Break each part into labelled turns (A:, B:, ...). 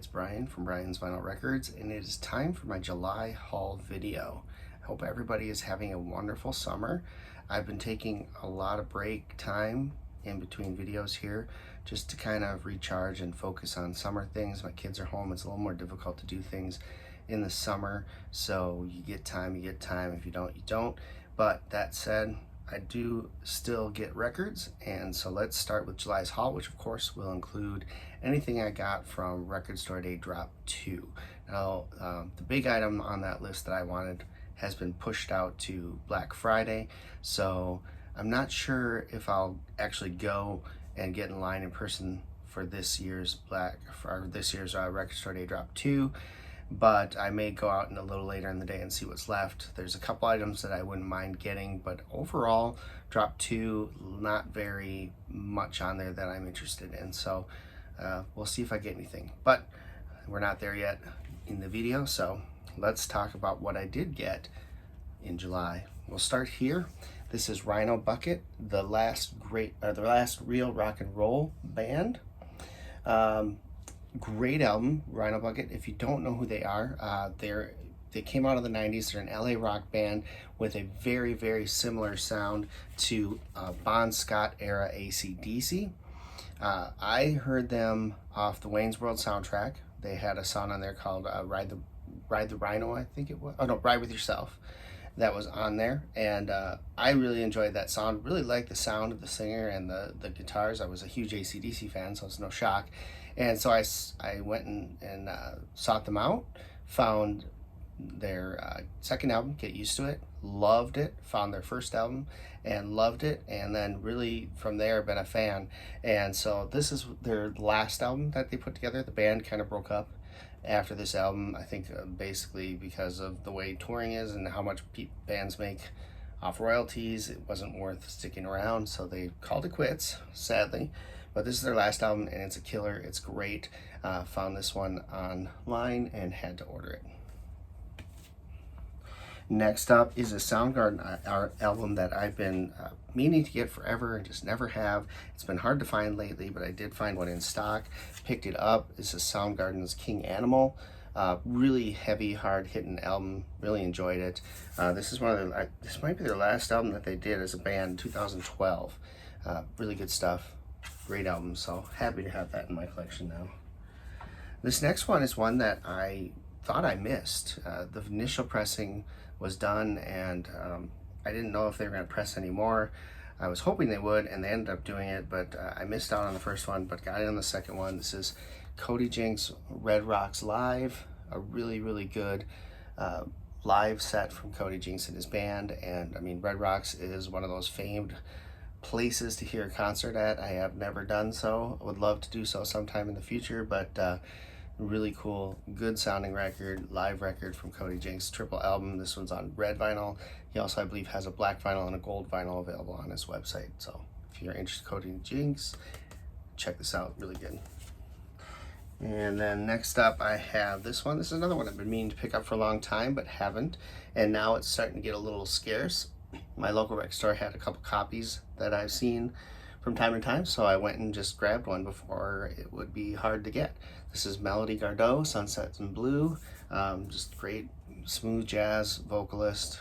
A: it's Brian from Brian's Vinyl Records, and it is time for my July haul video. I hope everybody is having a wonderful summer. I've been taking a lot of break time in between videos here just to kind of recharge and focus on summer things. My kids are home. It's a little more difficult to do things in the summer, so you get time. If you don't, you don't. But that said, I do still get records, and so let's start with July's haul, which of course will include anything I got from Record Store Day Drop 2. Now, the big item on that list that I wanted has been pushed out to Black Friday, so I'm not sure if I'll actually go and get in line in person for this year's Record Store Day Drop 2. But I may go out in a little later in the day and see what's left. There's a couple items that I wouldn't mind getting, but overall, Drop 2, not very much on there that I'm interested in. So we'll see if I get anything. But we're not there yet in the video, so let's talk about what I did get in July. We'll start here. This is Rhino Bucket, the last real rock and roll band. Great album, Rhino Bucket. If you don't know who they are, they came out of the 90s. They're an LA rock band with a very, very similar sound to Bon Scott era AC/DC. I heard them off the Wayne's World soundtrack. They had a song on there called Ride the Rhino, I think it was. Oh no, Ride With Yourself. That was on there, and I really enjoyed that song. Really liked the sound of the singer and the guitars. I was a huge AC/DC fan, so it's no shock. And so I went and sought them out, found their second album, Get Used to It, loved it, found their first album and loved it, and then really from there been a fan. And so this is their last album that they put together. The band kind of broke up after this album, I think basically because of the way touring is and how much bands make off royalties. It wasn't worth sticking around, so they called it quits, sadly. But this is their last album, and it's a killer. It's great. Found this one online and had to order it. Next up is a Soundgarden album that I've been meaning to get forever and just never have. It's been hard to find lately, but I did find one in stock. Picked it up. This is Soundgarden's King Animal. Really heavy, hard-hitting album. Really enjoyed it. This might be their last album that they did as a band, 2012. Really good stuff. Great album, so happy to have that in my collection now. This next one is one that I thought I missed. The initial pressing was done, and I didn't know if they were going to press anymore. I was hoping they would, and they ended up doing it, but I missed out on the first one, but got it on the second one. This is Cody Jinx Red Rocks Live, a really, really good live set from Cody Jinx and his band. And I mean, Red Rocks is one of those famed places to hear a concert at. I have never done so. I would love to do so sometime in the future, but really cool, good sounding record, live record from Cody Jinx, triple album. This one's on red vinyl. He also, I believe, has a black vinyl and a gold vinyl available on his website. So if you're interested in Cody Jinx, check this out, really good. And then next up I have this one. This is another one I've been meaning to pick up for a long time, but haven't. And now it's starting to get a little scarce. My local rec store had a couple copies that I've seen from time to time, so I went and just grabbed one before it would be hard to get. This is Melodygardeaux, Sunsets in Blue. Just great, smooth jazz vocalist,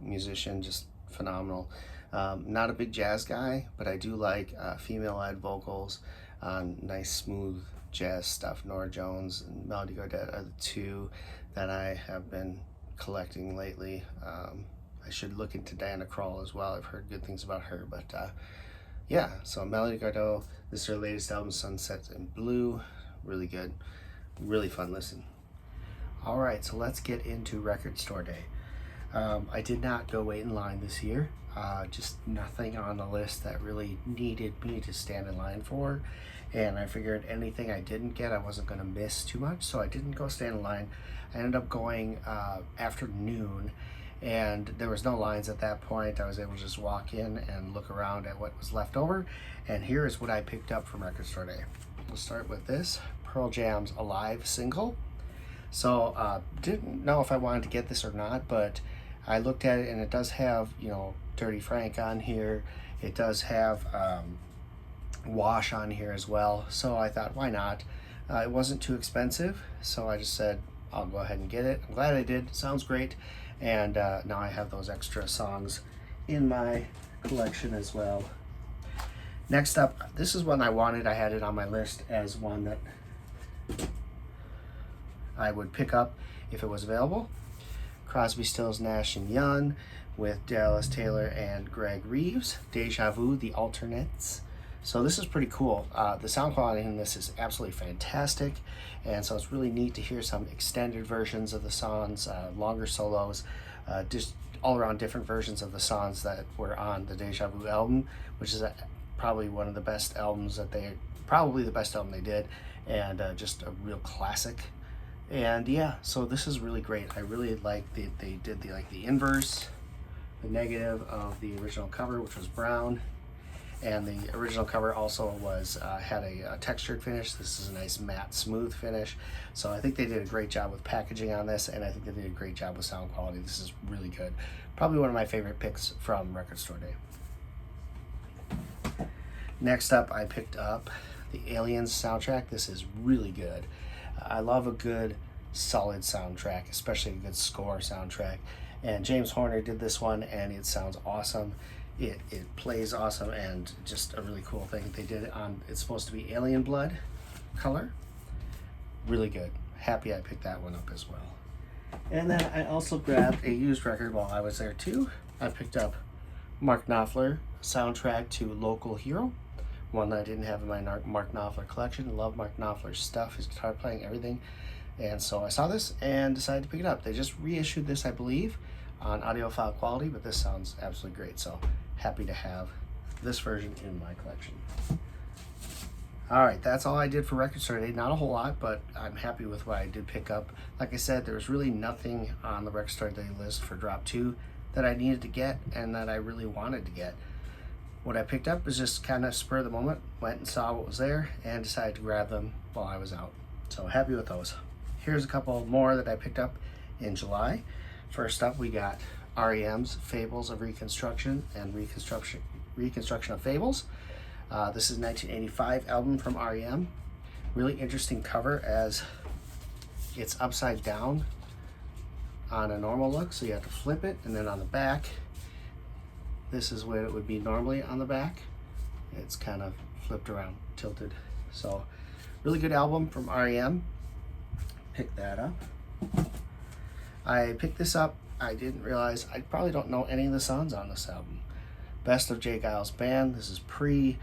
A: musician, just phenomenal. Not a big jazz guy, but I do like female-led vocals on nice, smooth jazz stuff. Norah Jones and Melodygardeaux are the two that I have been collecting lately. I should look into Diana Krall as well. I've heard good things about her, but yeah, so Melodygardeaux, this is her latest album, Sunsets in Blue. Really good, really fun listen. All right, so let's get into Record Store Day. I did not go wait in line this year. Just nothing on the list that really needed me to stand in line for. And I figured anything I didn't get, I wasn't gonna miss too much, so I didn't go stand in line. I ended up going after noon, and there was no lines at that point. I was able to just walk in and look around at what was left over, and here is what I picked up from Record Store Day. We'll start with this, Pearl Jam's Alive single. So didn't know if I wanted to get this or not, but I looked at it and it does have, you know, Dirty Frank on here. It does have Wash on here as well. So I thought, why not? It wasn't too expensive, so I just said I'll go ahead and get it. I'm glad I did. Sounds great. And now I have those extra songs in my collection as well. Next up, this is one I wanted. I had it on my list as one that I would pick up if it was available. Crosby, Stills, Nash & Young with Dallas Taylor and Greg Reeves. Deja Vu, The Alternates. So this is pretty cool. The sound quality in this is absolutely fantastic, and so it's really neat to hear some extended versions of the songs, longer solos, just all around different versions of the songs that were on the Deja Vu album, which is probably one of the best albums probably the best album they did, and just a real classic. And yeah, so this is really great. I really like they did the inverse, the negative of the original cover, which was brown, and the original cover also was had a textured finish. This is a nice matte smooth finish. So I think they did a great job with packaging on this, and I think they did a great job with sound quality. This is really good. Probably one of my favorite picks from Record Store Day. Next up, I picked up the Aliens soundtrack. This is really good. I love a good solid soundtrack, especially a good score soundtrack. And James Horner did this one, and it sounds awesome. It plays awesome, and just a really cool thing. They did it on, it's supposed to be alien blood color. Really good. Happy I picked that one up as well. And then I also grabbed a used record while I was there too. I picked up Mark Knopfler soundtrack to Local Hero, one that I didn't have in my Mark Knopfler collection. I love Mark Knopfler's stuff, his guitar playing, everything. And so I saw this and decided to pick it up. They just reissued this, I believe, on audiophile quality, but this sounds absolutely great. So happy to have this version in my collection. All right, that's all I did for Record Store Day. Not a whole lot, but I'm happy with what I did pick up. Like I said, there was really nothing on the Record Store Day list for Drop 2 that I needed to get and that I really wanted to get. What I picked up was just kind of spur of the moment, went and saw what was there and decided to grab them while I was out. So happy with those. Here's a couple more that I picked up in July. First up, we got REM's Fables of Reconstruction and Reconstruction of Fables. This is a 1985 album from REM. Really interesting cover as it's upside down on a normal look, so you have to flip it, and then on the back, this is where it would be normally on the back. It's kind of flipped around, tilted. So really good album from REM. Pick that up. I picked this up. I didn't realize, I probably don't know any of the songs on this album. Best of J. Giles Band. This is pre,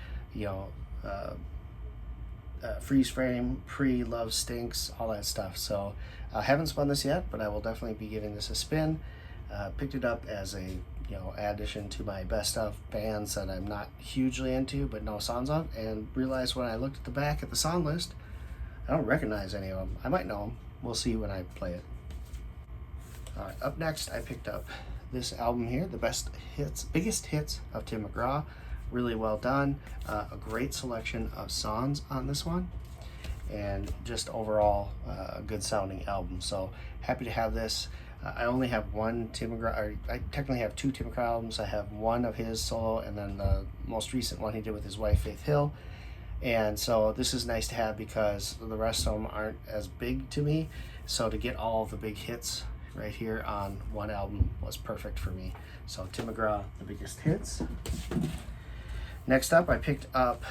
A: Freeze Frame, pre Love Stinks, all that stuff. So I haven't spun this yet, but I will definitely be giving this a spin. Picked it up as a addition to my best of bands that I'm not hugely into but know songs of, and realized when I looked at the back at the song list, I don't recognize any of them. I might know them. We'll see when I play it. All right, up next, I picked up this album here, the biggest hits of Tim McGraw. Really well done. A great selection of songs on this one, and just overall a good sounding album. So happy to have this. I only have one Tim McGraw, or I technically have two Tim McGraw albums. I have one of his solo, and then the most recent one he did with his wife Faith Hill. And so this is nice to have because the rest of them aren't as big to me. So to get all of the big hits right here on one album was perfect for me. So Tim McGraw, the biggest hits. Next up, I picked up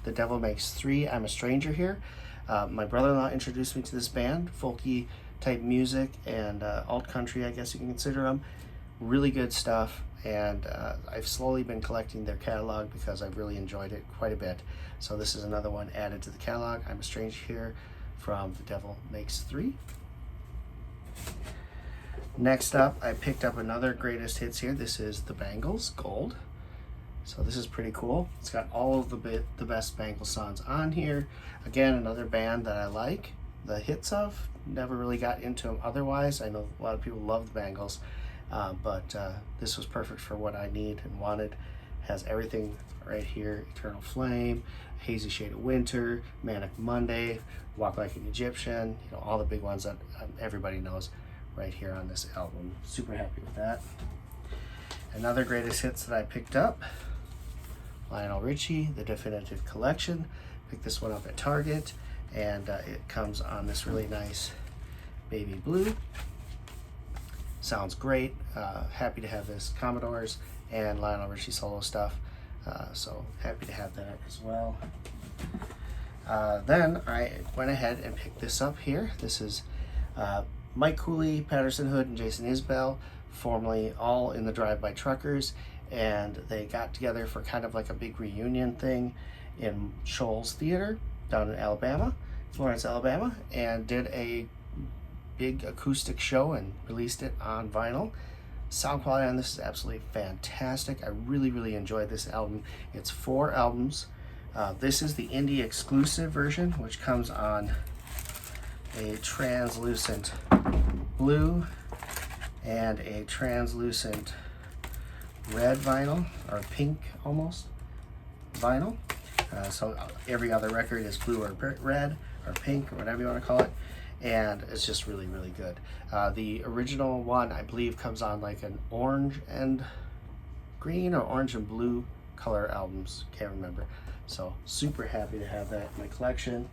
A: The Devil Makes Three, I'm a Stranger Here. My brother-in-law introduced me to this band, folky type music and alt country, I guess you can consider them. Really good stuff, and I've slowly been collecting their catalog because I've really enjoyed it quite a bit. So this is another one added to the catalog, I'm a Stranger Here from The Devil Makes Three. Next up, I picked up another greatest hits here. This is The Bangles, Gold. So this is pretty cool. It's got all of the best Bangles songs on here. Again, another band that I like the hits of. Never really got into them otherwise. I know a lot of people love the Bangles, but this was perfect for what I need and wanted. Has everything right here: Eternal Flame, Hazy Shade of Winter, Manic Monday, Walk Like an Egyptian, all the big ones that everybody knows right here on this album. Super happy with that. Another greatest hits that I picked up, Lionel Richie, The Definitive Collection. Picked this one up at Target. and it comes on this really nice baby blue. Sounds great. Happy to have this Commodores and Lionel Richie solo stuff. So happy to have that as well. Then I went ahead and picked this up here. This is Mike Cooley, Patterson Hood, and Jason Isbell, formerly all in the Drive-By Truckers, and they got together for kind of like a big reunion thing in Shoals Theater down in Alabama, Florence, Alabama, and did a big acoustic show and released it on vinyl. Sound quality on this is absolutely fantastic. I really enjoyed this album. It's 4 albums. This is the indie exclusive version, which comes on a translucent blue and a translucent red vinyl, or pink almost vinyl. So every other record is blue or red or pink or whatever you want to call it, and it's just really good. The original one, I believe, comes on like an orange and green or orange and blue color albums, can't remember. So super happy to have that in my collection.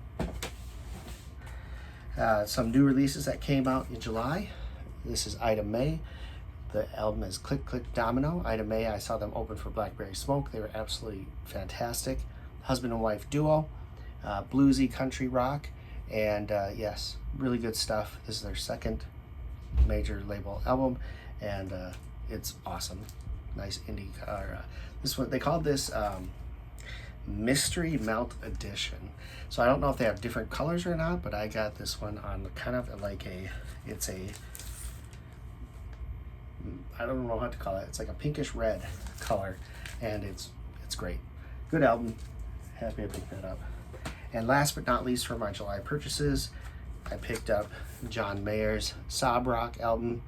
A: Some new releases that came out in July. This is Item May. The album is Click Click Domino. Item May, I saw them open for Blackberry Smoke. They were absolutely fantastic. Husband and wife duo, bluesy country rock, and yes, really good stuff. This is their second major label album, and it's awesome. Nice indie. This one, they called this Mystery Melt Edition. So I don't know if they have different colors or not, but I got this one on kind of like it's a, I don't know how to call it. It's like a pinkish red color, and it's great. Good album. Happy to pick that up. And last but not least, for my July purchases, I picked up John Mayer's Sob Rock album.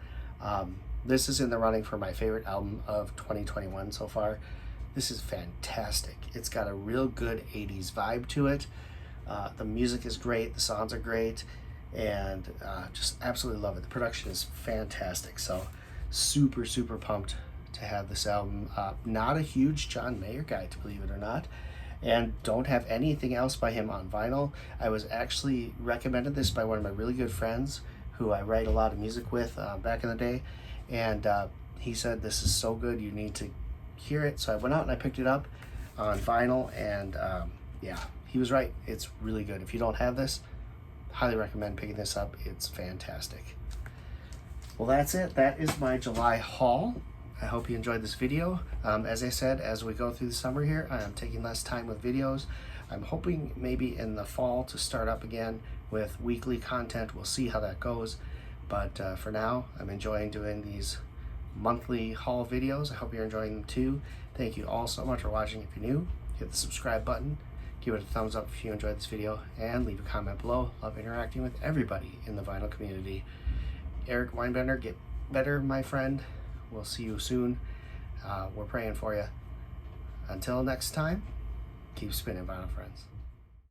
A: This is in the running for my favorite album of 2021 so far. This is fantastic. It's got a real good 80s vibe to it. The music is great, the songs are great, and just absolutely love it. The production is fantastic. So super pumped to have this album. Not a huge John Mayer guy, to believe it or not, and don't have anything else by him on vinyl. I was actually recommended this by one of my really good friends who I write a lot of music with back in the day, and he said, this is so good, you need to hear it. So I went out and I picked it up on vinyl, and yeah, he was right. It's really good. If you don't have this, highly recommend picking this up. It's fantastic. Well, that's it. That is my July haul. I hope you enjoyed this video. As I said, as we go through the summer here, I am taking less time with videos. I'm hoping maybe in the fall to start up again with weekly content. We'll see how that goes. But for now, I'm enjoying doing these monthly haul videos. I hope you're enjoying them too. Thank you all so much for watching. If you're new, hit the subscribe button, give it a thumbs up if you enjoyed this video, and leave a comment below. Love interacting with everybody in the vinyl community. Eric Weinbender, get better, my friend. We'll see you soon. We're praying for you. Until next time, keep spinning, vinyl friends.